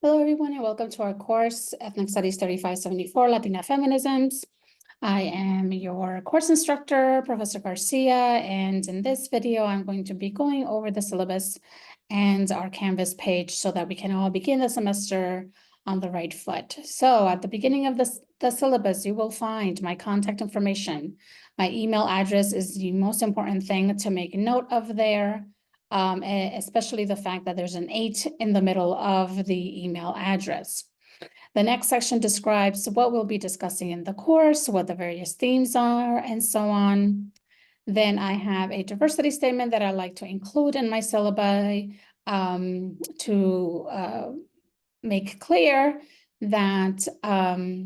Hello, everyone, and welcome to our course, Ethnic Studies 3574, Latina Feminisms. I am your course instructor, Professor Garcia, and in this video, I'm going to be going over the syllabus and our Canvas page so that we can all begin the semester on the right foot. So at the beginning of the syllabus, you will find my contact information. My email address is the most important thing to make note of there. Especially the fact that there's an 8 in the middle of the email address. The next section describes what we'll be discussing in the course, what the various themes are, and so on. Then I have a diversity statement that I like to include in my syllabi to make clear that my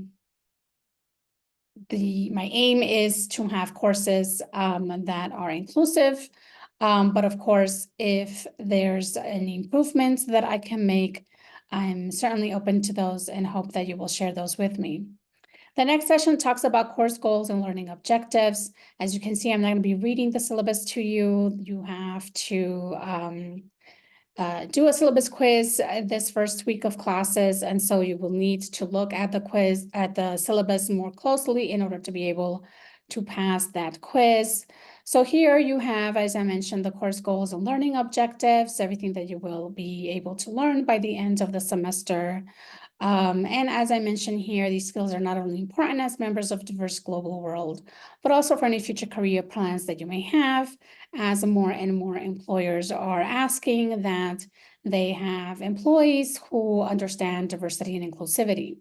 aim is to have courses that are inclusive. But of course, if there's any improvements that I can make, I'm certainly open to those and hope that you will share those with me. The next session talks about course goals and learning objectives. As you can see, I'm not going to be reading the syllabus to you. You have to do a syllabus quiz this first week of classes, and so you will need to look at the syllabus more closely in order to be able to pass that quiz. So here you have, as I mentioned, the course goals and learning objectives, everything that you will be able to learn by the end of the semester. And as I mentioned here, these skills are not only important as members of a diverse global world, but also for any future career plans that you may have, as more and more employers are asking that they have employees who understand diversity and inclusivity.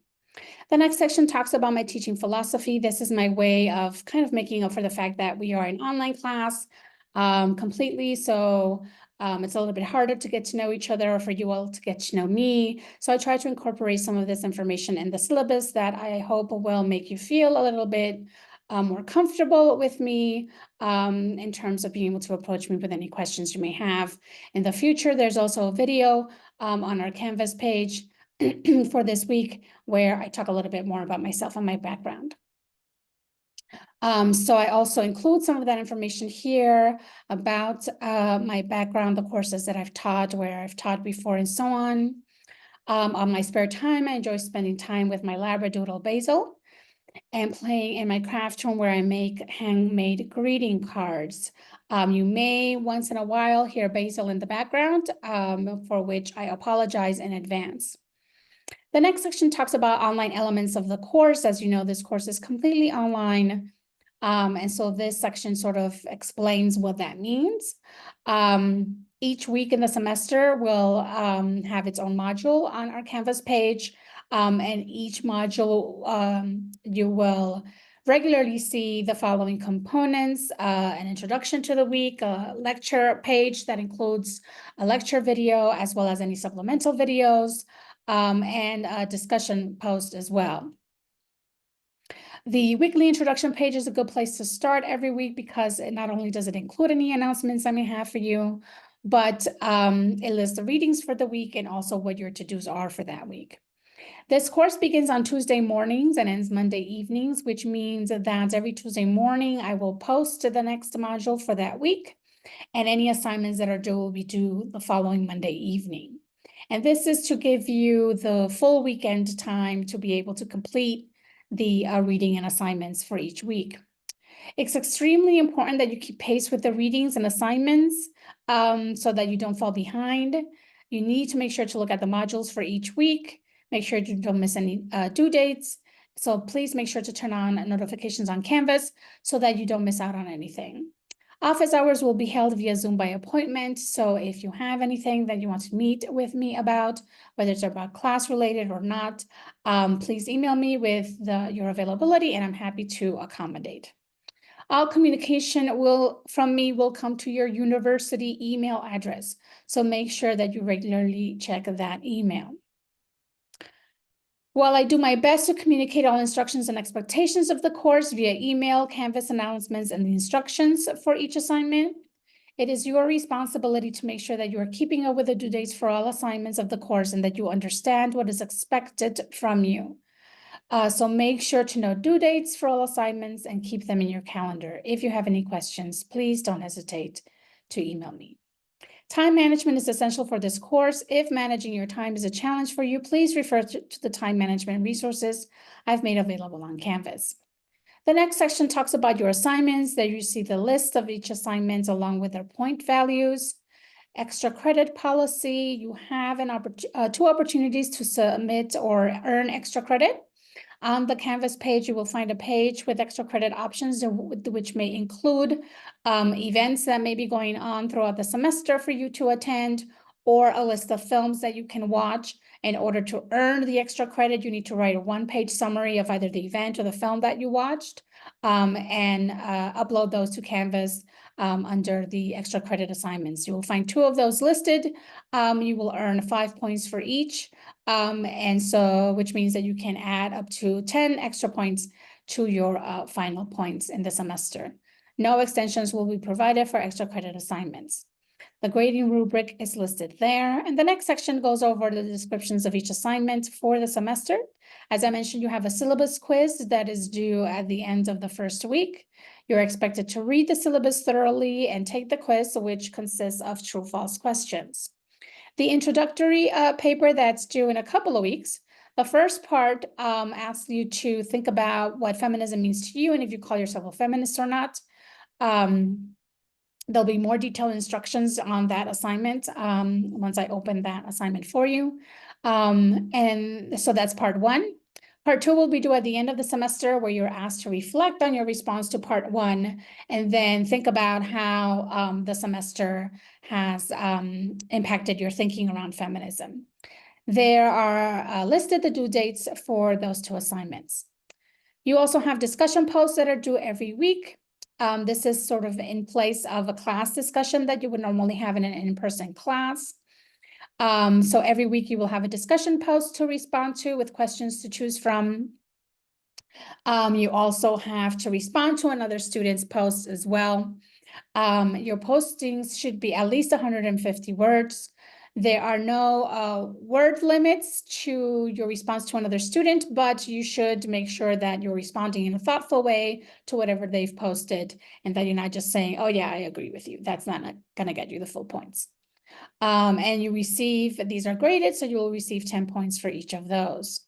The next section talks about my teaching philosophy. This is my way of kind of making up for the fact that we are an online class completely. So it's a little bit harder to get to know each other or for you all to get to know me. So I try to incorporate some of this information in the syllabus that I hope will make you feel a little bit more comfortable with me in terms of being able to approach me with any questions you may have. In the future, there's also a video on our Canvas page for this week, where I talk a little bit more about myself and my background. So I also include some of that information here about my background, the courses that I've taught, where I've taught before, and so on. On my spare time, I enjoy spending time with my Labradoodle Basil and playing in my craft room where I make handmade greeting cards. You may once in a while hear Basil in the background, for which I apologize in advance. The next section talks about online elements of the course. As you know, this course is completely online. And so this section sort of explains what that means. Each week in the semester will have its own module on our Canvas page. And each module, you will regularly see the following components: an introduction to the week, a lecture page that includes a lecture video, as well as any supplemental videos, and a discussion post as well. The weekly introduction page is a good place to start every week because it not only does it include any announcements I may have for you, but it lists the readings for the week and also what your to-dos are for that week. This course begins on Tuesday mornings and ends Monday evenings, which means that every Tuesday morning I will post the next module for that week, and any assignments that are due will be due the following Monday evening. And this is to give you the full weekend time to be able to complete the reading and assignments for each week. It's extremely important that you keep pace with the readings and assignments so that you don't fall behind. You need to make sure to look at the modules for each week. Make sure you don't miss any due dates. So please make sure to turn on notifications on Canvas so that you don't miss out on anything. Office hours will be held via Zoom by appointment. So if you have anything that you want to meet with me about, whether it's about class related or not, please email me with your availability and I'm happy to accommodate. All communication from me will come to your university email address. So make sure that you regularly check that email. While I do my best to communicate all instructions and expectations of the course via email, Canvas announcements, and the instructions for each assignment, it is your responsibility to make sure that you are keeping up with the due dates for all assignments of the course and that you understand what is expected from you. So make sure to know due dates for all assignments and keep them in your calendar. If you have any questions, please don't hesitate to email me. Time management is essential for this course. If managing your time is a challenge for you, please refer to the time management resources I've made available on Canvas. The next section talks about your assignments. There you see the list of each assignment along with their point values. Extra credit policy, you have two opportunities to submit or earn extra credit. On the Canvas page, you will find a page with extra credit options, which may include events that may be going on throughout the semester for you to attend, or a list of films that you can watch. In order to earn the extra credit, you need to write a one-page summary of either the event or the film that you watched, and upload those to Canvas under the extra credit assignments. You will find 2 of those listed. You will earn 5 points for each. And so, which means that you can add up to 10 extra points to your final points in the semester. No extensions will be provided for extra credit assignments. The grading rubric is listed there. And the next section goes over the descriptions of each assignment for the semester. As I mentioned, you have a syllabus quiz that is due at the end of the first week. You're expected to read the syllabus thoroughly and take the quiz, which consists of true-false questions. The introductory paper that's due in a couple of weeks, the first part asks you to think about what feminism means to you and if you call yourself a feminist or not. There'll be more detailed instructions on that assignment once I open that assignment for you. And so that's part 1. Part 2 will be due at the end of the semester, where you're asked to reflect on your response to part 1 and then think about how the semester has impacted your thinking around feminism. There are listed the due dates for those 2 assignments. You also have discussion posts that are due every week. This is sort of in place of a class discussion that you would normally have in an in-person class. So every week you will have a discussion post to respond to with questions to choose from. You also have to respond to another student's post as well. Your postings should be at least 150 words. There are no word limits to your response to another student, but you should make sure that you're responding in a thoughtful way to whatever they've posted and that you're not just saying, oh yeah, I agree with you. That's not gonna get you the full points. And you receive, these are graded, so you will receive 10 points for each of those.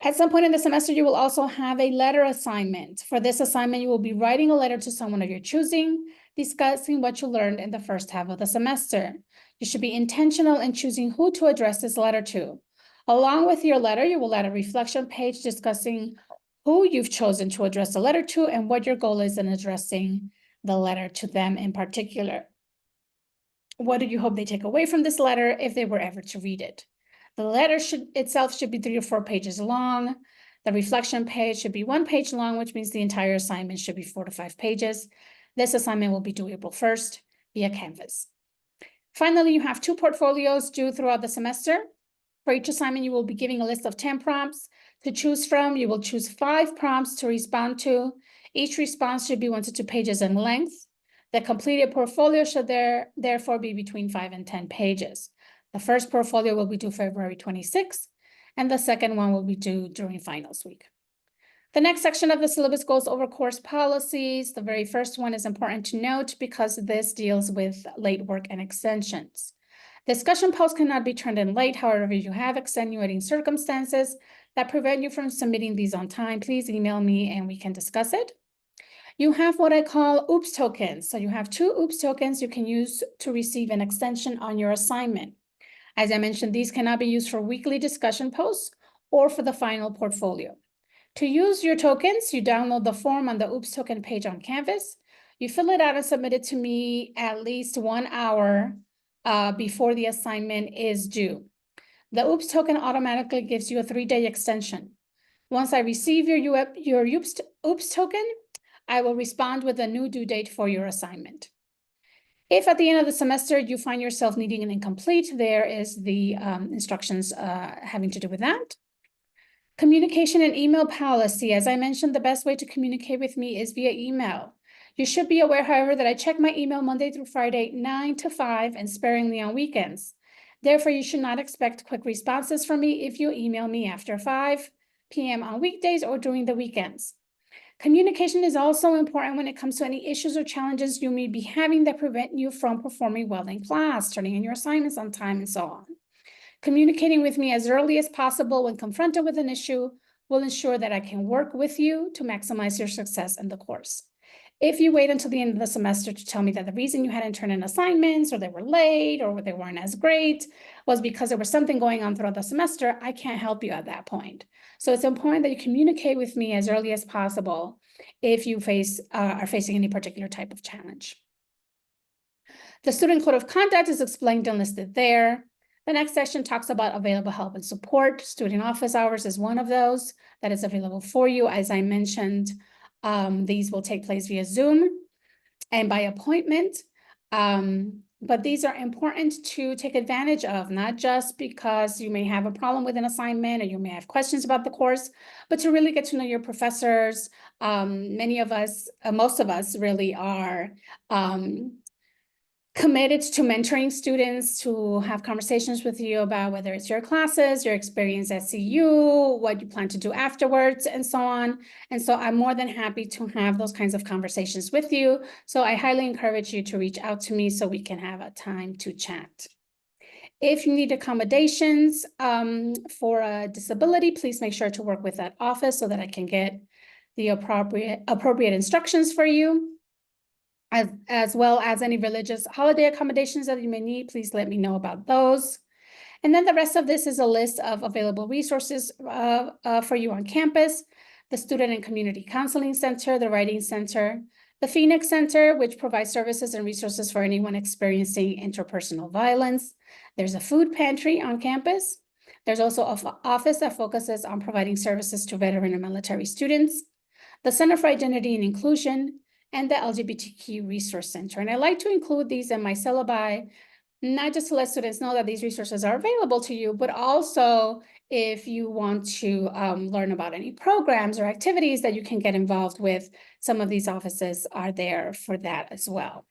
At some point in the semester, you will also have a letter assignment. For this assignment, you will be writing a letter to someone of your choosing, discussing what you learned in the first half of the semester. You should be intentional in choosing who to address this letter to. Along with your letter, you will add a reflection page discussing who you've chosen to address the letter to and what your goal is in addressing the letter to them in particular. What do you hope they take away from this letter if they were ever to read it? The letter itself should be 3 or 4 pages long. The reflection page should be 1 page long, which means the entire assignment should be 4 to 5 pages. This assignment will be due April 1st via Canvas. Finally, you have 2 portfolios due throughout the semester. For each assignment, you will be giving a list of 10 prompts to choose from. You will choose 5 prompts to respond to. Each response should be 1 to 2 pages in length. The completed portfolio should therefore be between 5 and 10 pages. The first portfolio will be due February 26th, and the second one will be due during finals week. The next section of the syllabus goes over course policies. The very first one is important to note because this deals with late work and extensions. Discussion posts cannot be turned in late. However, if you have extenuating circumstances that prevent you from submitting these on time, please email me and we can discuss it. You have what I call OOPS tokens. So you have 2 OOPS tokens you can use to receive an extension on your assignment. As I mentioned, these cannot be used for weekly discussion posts or for the final portfolio. To use your tokens, you download the form on the OOPS token page on Canvas. You fill it out and submit it to me at least 1 hour before the assignment is due. The OOPS token automatically gives you a 3-day extension. Once I receive your OOPS token, I will respond with a new due date for your assignment. If at the end of the semester you find yourself needing an incomplete, there is the instructions having to do with that. Communication and email policy. As I mentioned, the best way to communicate with me is via email. You should be aware, however, that I check my email Monday through Friday, 9 to 5, and sparingly on weekends. Therefore, you should not expect quick responses from me if you email me after 5 p.m. on weekdays or during the weekends. Communication is also important when it comes to any issues or challenges you may be having that prevent you from performing well in class, turning in your assignments on time, and so on. Communicating with me as early as possible when confronted with an issue will ensure that I can work with you to maximize your success in the course. If you wait until the end of the semester to tell me that the reason you hadn't turned in assignments or they were late or they weren't as great was because there was something going on throughout the semester, I can't help you at that point. So it's important that you communicate with me as early as possible if you are facing any particular type of challenge. The student code of conduct is explained and listed there. The next section talks about available help and support. Student office hours is one of those that is available for you. As I mentioned, these will take place via Zoom and by appointment. But these are important to take advantage of, not just because you may have a problem with an assignment or you may have questions about the course, but to really get to know your professors. Many of us, most of us really are committed to mentoring students, to have conversations with you about whether it's your classes, your experience at CU, what you plan to do afterwards, and so on. And so I'm more than happy to have those kinds of conversations with you. So I highly encourage you to reach out to me so we can have a time to chat. If you need accommodations for a disability, please make sure to work with that office so that I can get the appropriate instructions for you. As well as any religious holiday accommodations that you may need, please let me know about those. And then the rest of this is a list of available resources for you on campus: the Student and Community Counseling Center, the Writing Center, the Phoenix Center, which provides services and resources for anyone experiencing interpersonal violence. There's a food pantry on campus. There's also an office that focuses on providing services to veteran and military students, the Center for Identity and Inclusion, and the LGBTQ Resource Center. And I like to include these in my syllabi, not just to let students know that these resources are available to you, but also if you want to learn about any programs or activities that you can get involved with, some of these offices are there for that as well.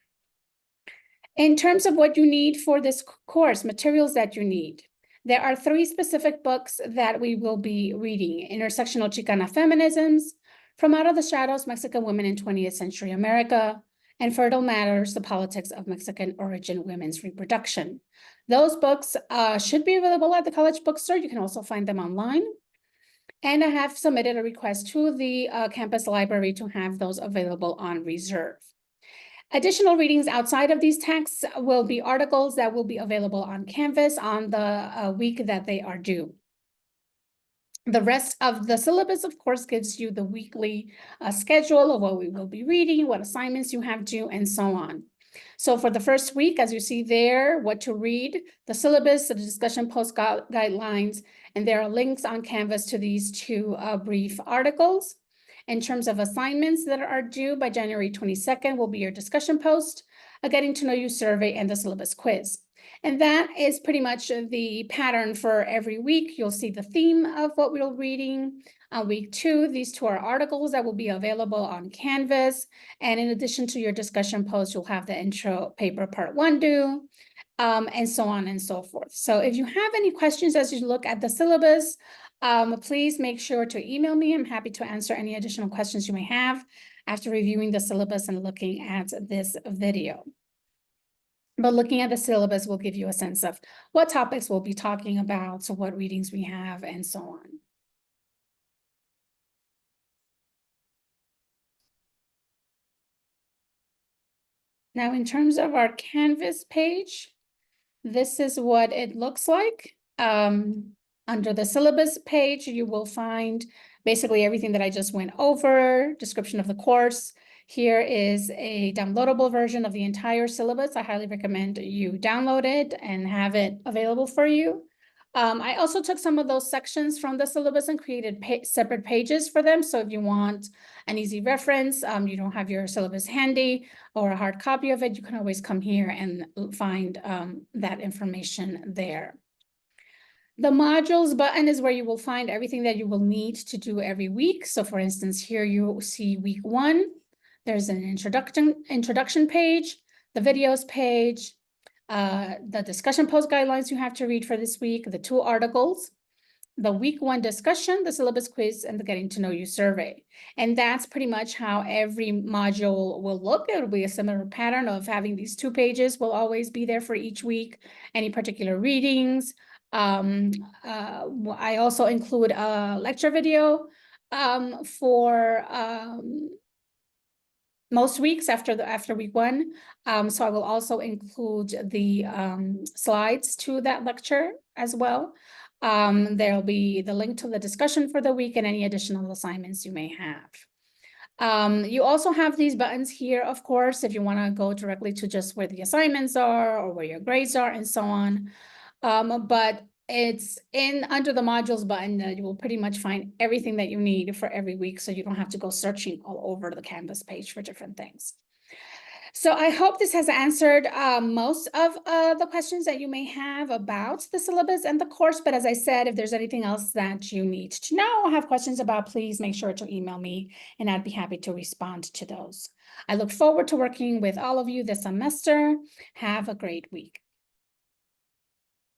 In terms of what you need for this course, materials that you need, there are 3 specific books that we will be reading: Intersectional Chicana Feminisms, From Out of the Shadows, Mexican Women in 20th Century America, and Fertile Matters, The Politics of Mexican Origin Women's Reproduction. Those books should be available at the college bookstore. You can also find them online. And I have submitted a request to the campus library to have those available on reserve. Additional readings outside of these texts will be articles that will be available on Canvas on the week that they are due. The rest of the syllabus, of course, gives you the weekly schedule of what we will be reading, what assignments you have due, and so on. So for the first week, as you see there, what to read, the syllabus, the discussion post guidelines, and there are links on Canvas to these 2 brief articles. In terms of assignments that are due by January 22nd will be your discussion post, a getting to know you survey, and the syllabus quiz. And that is pretty much the pattern for every week. You'll see the theme of what we're reading. On week 2, these 2 are articles that will be available on Canvas. And in addition to your discussion post, you'll have the intro paper part 1 due, and so on and so forth. So if you have any questions as you look at the syllabus, please make sure to email me. I'm happy to answer any additional questions you may have after reviewing the syllabus and looking at this video. But looking at the syllabus will give you a sense of what topics we'll be talking about, so what readings we have, and so on. Now, in terms of our Canvas page, this is what it looks like. Under the syllabus page, you will find basically everything that I just went over, description of the course. Here is a downloadable version of the entire syllabus. I highly recommend you download it and have it available for you. I also took some of those sections from the syllabus and created separate pages for them. So if you want an easy reference, you don't have your syllabus handy or a hard copy of it, you can always come here and find that information there. The modules button is where you will find everything that you will need to do every week. So for instance, here you see week 1, there's an introduction page, the videos page, the discussion post guidelines you have to read for this week, the 2 articles. the week 1 discussion, the syllabus quiz, and the getting to know you survey. And that's pretty much how every module will look. It'll be a similar pattern of having these 2 pages will always be there for each week, any particular readings. I also include a lecture video for most weeks after week 1. So I will also include the slides to that lecture as well. There'll be the link to the discussion for the week and any additional assignments you may have. You also have these buttons here, of course, if you want to go directly to just where the assignments are or where your grades are and so on. But it's under the modules button that you will pretty much find everything that you need for every week, so you don't have to go searching all over the Canvas page for different things. So I hope this has answered most of the questions that you may have about the syllabus and the course. But as I said, if there's anything else that you need to know or have questions about, please make sure to email me and I'd be happy to respond to those. I look forward to working with all of you this semester. Have a great week.